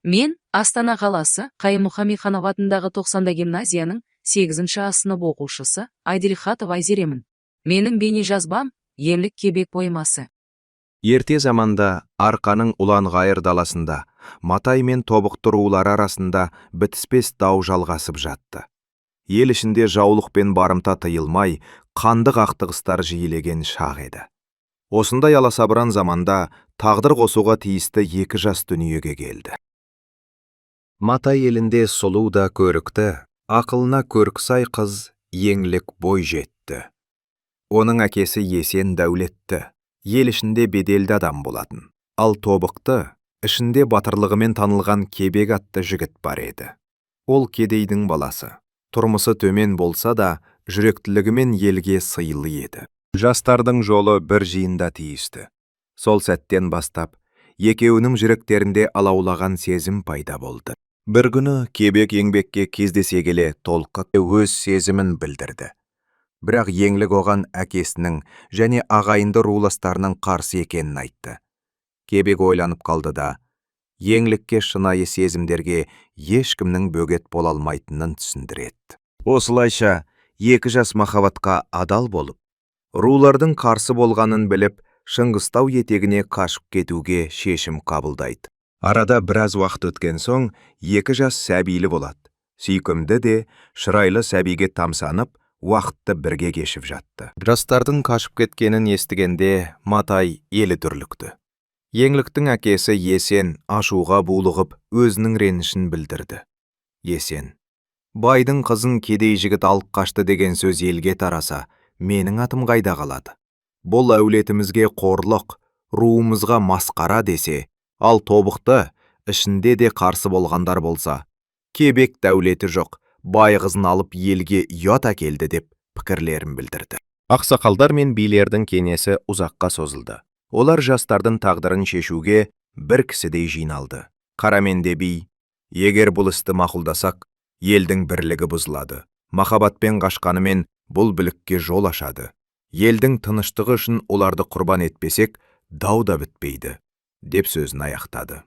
Мен Астана қаласы Қайым Мұхамедханов атындағы 90 гимназияның 8-ші А сынып оқушысы Айделхатова Айзеремін. Менің бейнежазбам Емлік Кебек поэмасы. Ерте заманда Арқаның ұлан-ғайыр даласында Матай мен Тобықты рулары арасында бітіспес дау жалғасып жатты. Ел ішінде жаулық пен барымта тыйылмай, қанды қақтығыстар жиілеген шақ еді. Осындай аласабыран заманда тағдыр қосуға тиісті екі жас дүниеге келді. Матай елінде сұлу да көрікті, ақылына көрксай қыз еңлік бой жетті. Оның әкесі Есен дәулетті, ел ішінде беделді адам болатын. Ал Тобықты ішінде батырлығымен танылған Кебек атты жігіт бар еді. Ол кедейдің баласы. Тұрмысы төмен болса да, жүректілігімен елге сыйлы еді. Жастардың жолы бір жиында тиісті. Сол сәттен бастап, екеуінің жүректерінде алаулаған сезім пайда болды. Бір күні Кебек еңбекке кездесе келе толқып өз сезімін білдірді. Бірақ еңлік оған әкесінің және ағайынды руластарының қарсы екенін айтты. Кебек ойланып қалды да, еңлікке шынайы сезімдерге ешкімнің бөгет бола алмайтынын түсіндіреді. Осылайша, екі жас махаббатқа адал болып, рулардың қарсы болғанын біліп, Шыңғыстау етегіне қашып кетуге шешім қабылдайды. Арада біраз уақыт өткен соң, екі жас сәбилі болады. Сүйкімді де, шырайлы сәбиге тамсанып, уақытты бірге кешіп жатты. Жастардың қашып кеткенін естігенде Матай елі дүрлікті. Еңліктің әкесі Есен ашуға булығып, өзінің ренішін білдірді. Есен: байдың қызын кедей жігіт алып қашты деген сөз елге тараса, менің атым қайда қалады? Бұл әулетімізге қорлық, руымызға масқара десе, ал Тобықты ішінде де қарсы болғандар болса, Кебек дәулеті жоқ, бай қызын алып елге ұят әкелді деп пікірлерін білдірді. Ақсақалдар мен билердің кеңесі ұзаққа созылды. Олар жастардың тағдырын шешуге бір кісідей жиналды. Қараменде би: егер бұл істі мақұлдасақ, елдің бірлігі бұзылады. Махаббатпен қашқанымен бұл бүлікке жол ашады. Елдің тыныштығы үшін оларды құрбан етпесек, дау да бітпейді, деп сөзін аяқтады.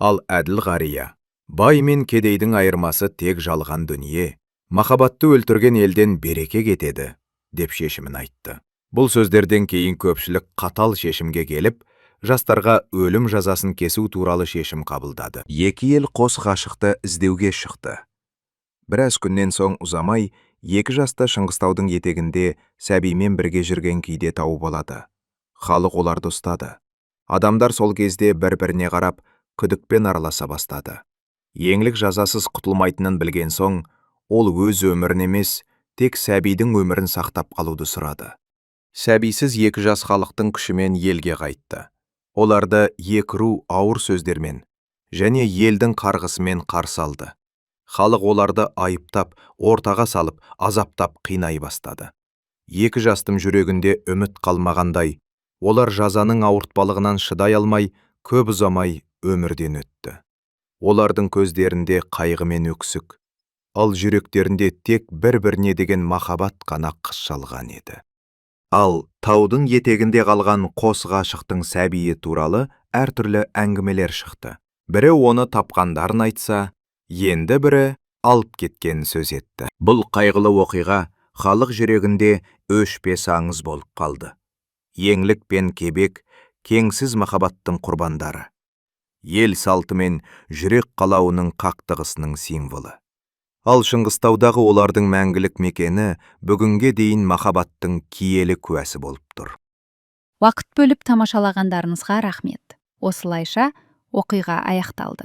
Ал Әділғария: бай мен кедейдің айырмасы тек жалған дүние. Махаббатты өлтірген елден береке кетеді, деп шешімін айтты. Бұл сөздерден кейін көпшілік қатал шешімге келіп, жастарға өлім жазасын кесу туралы шешім қабылдады. Екі ел қос ғашықты іздеуге шықты. Біраз күннен соң ұзамай, екі жасты Шыңғыстаудың етегінде сәбимен бірге жүрген күйде тауып алады. Халық оларды ұстады. Адамдар сол кезде бір-біріне қарап, күдікпен араласа бастады. Еңлік жазасыз құтылмайтынын білген соң, ол өз өмірін емес, тек сәбидің өмірін сақтап қалуды сұрады. Сәбисіз екі жас халықтың күшімен елге қайтты. Оларды екі ру ауыр сөздермен және елдің қарғысымен қарсы алды. Халық оларды айыптап, ортаға салып, азаптап қинай бастады. Екі жастың жүрегінде үміт қалмағандай, олар жазаның ауыртпалығынан шыдай алмай, көп ұзамай өмірден өтті. Олардың көздерінде қайғы мен өксік, ал жүректерінде тек бір-біріне деген махаббат қана қыз шалған еді. Ал таудың етегінде қалған қос ғашықтың сәбиі туралы әртүрлі әңгімелер шықты. Бірі оны тапқандарын айтса, енді бірі алып кеткен сөз етті. Бұл қайғылы оқиға халық жүрегінде өшпес аңыз болып қалды. Еңлік пен Кебек кеңсіз махаббаттың құрбандары. Ел салты мен жүрек қалауының қақтығысының символы. Ал Шыңғыстаудағы олардың мәңгілік мекені бүгінге дейін махаббаттың киелі куәсі болып тұр. Уақыт бөліп тамашалағандарыңызға рахмет. Осылайша оқиға аяқталды.